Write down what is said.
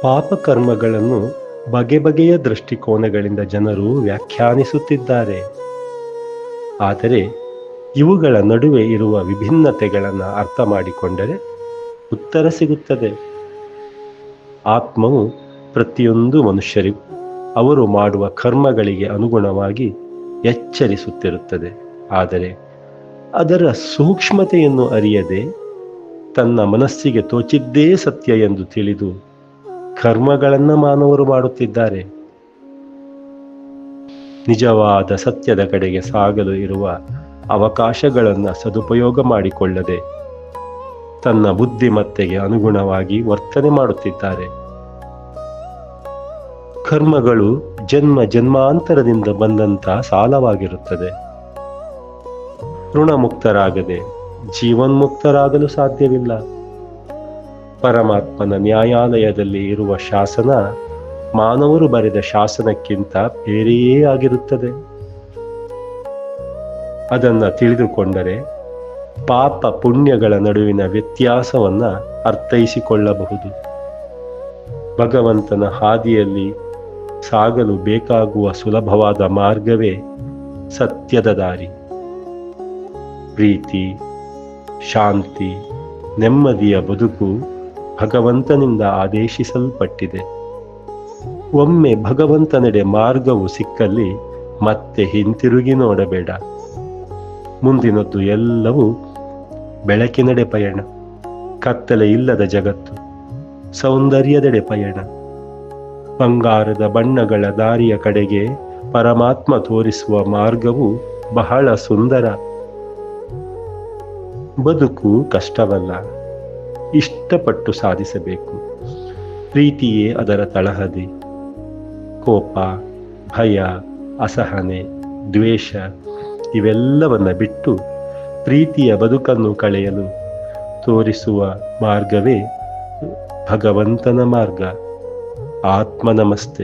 ಪಾಪಕರ್ಮಗಳನ್ನು ಬಗೆ ಬಗೆಯ ದೃಷ್ಟಿಕೋನಗಳಿಂದ ಜನರು ವ್ಯಾಖ್ಯಾನಿಸುತ್ತಿದ್ದಾರೆ. ಆದರೆ ಇವುಗಳ ನಡುವೆ ಇರುವ ವಿಭಿನ್ನತೆಗಳನ್ನು ಅರ್ಥ ಮಾಡಿಕೊಂಡರೆ ಉತ್ತರ ಸಿಗುತ್ತದೆ. ಆತ್ಮವು ಪ್ರತಿಯೊಂದು ಮನುಷ್ಯರಿಗೂ ಅವರು ಮಾಡುವ ಕರ್ಮಗಳಿಗೆ ಅನುಗುಣವಾಗಿ ಎಚ್ಚರಿಸುತ್ತಿರುತ್ತದೆ. ಆದರೆ ಅದರ ಸೂಕ್ಷ್ಮತೆಯನ್ನು ಅರಿಯದೆ ತನ್ನ ಮನಸ್ಸಿಗೆ ತೋಚಿದ್ದೇ ಸತ್ಯ ಎಂದು ತಿಳಿದು ಕರ್ಮಗಳನ್ನು ಮಾನವರು ಮಾಡುತ್ತಿದ್ದಾರೆ. ನಿಜವಾದ ಸತ್ಯದ ಕಡೆಗೆ ಸಾಗಲು ಇರುವ ಅವಕಾಶಗಳನ್ನು ಸದುಪಯೋಗ ಮಾಡಿಕೊಳ್ಳದೆ ತನ್ನ ಬುದ್ಧಿಮತ್ತೆಗೆ ಅನುಗುಣವಾಗಿ ವರ್ತನೆ ಮಾಡುತ್ತಿದ್ದಾರೆ. ಕರ್ಮಗಳು ಜನ್ಮ ಜನ್ಮಾಂತರದಿಂದ ಬಂದಂತ ಸಾಲವಾಗಿರುತ್ತದೆ. ಋಣಮುಕ್ತರಾಗದೆ ಜೀವನ್ಮುಕ್ತರಾಗಲು ಸಾಧ್ಯವಿಲ್ಲ. ಪರಮಾತ್ಮನ ನ್ಯಾಯಾಲಯದಲ್ಲಿ ಇರುವ ಶಾಸನ ಮಾನವರು ಬರೆದ ಶಾಸನಕ್ಕಿಂತ ಬೇರೆಯೇ ಆಗಿರುತ್ತದೆ. ಅದನ್ನು ತಿಳಿದುಕೊಂಡರೆ ಪಾಪ ಪುಣ್ಯಗಳ ನಡುವಿನ ವ್ಯತ್ಯಾಸವನ್ನ ಅರ್ಥೈಸಿಕೊಳ್ಳಬಹುದು. ಭಗವಂತನ ಹಾದಿಯಲ್ಲಿ ಸಾಗಲು ಬೇಕಾಗುವ ಸುಲಭವಾದ ಮಾರ್ಗವೇ ಸತ್ಯದ ದಾರಿ. ಪ್ರೀತಿ, ಶಾಂತಿ, ನೆಮ್ಮದಿಯ ಬದುಕು ಭಗವಂತನಿಂದ ಆದೇಶಿಸಲ್ಪಟ್ಟಿದೆ. ಒಮ್ಮೆ ಭಗವಂತನೆಡೆ ಮಾರ್ಗವು ಸಿಕ್ಕಲ್ಲಿ ಮತ್ತೆ ಹಿಂತಿರುಗಿ ನೋಡಬೇಡ. ಮುಂದಿನದ್ದು ಎಲ್ಲವೂ ಬೆಳಕಿನೆಡೆ ಪಯಣ, ಕತ್ತಲೆ ಇಲ್ಲದ ಜಗತ್ತು, ಸೌಂದರ್ಯದೆಡೆ ಪಯಣ. ಬಂಗಾರದ ಬಣ್ಣಗಳ ದಾರಿಯ ಕಡೆಗೆ ಪರಮಾತ್ಮ ತೋರಿಸುವ ಮಾರ್ಗವು ಬಹಳ ಸುಂದರ. ಬದುಕು ಕಷ್ಟವಲ್ಲ, ಇಷ್ಟಪಟ್ಟು ಸಾಧಿಸಬೇಕು. ಪ್ರೀತಿಯೇ ಅದರ ತಳಹದಿ. ಕೋಪ, ಭಯ, ಅಸಹನೆ, ದ್ವೇಷ ಇವೆಲ್ಲವನ್ನ ಬಿಟ್ಟು ಪ್ರೀತಿಯ ಬದುಕನ್ನು ಕಳೆಯಲು ತೋರಿಸುವ ಮಾರ್ಗವೇ ಭಗವಂತನ ಮಾರ್ಗ. ಆತ್ಮ ನಮಸ್ತೆ.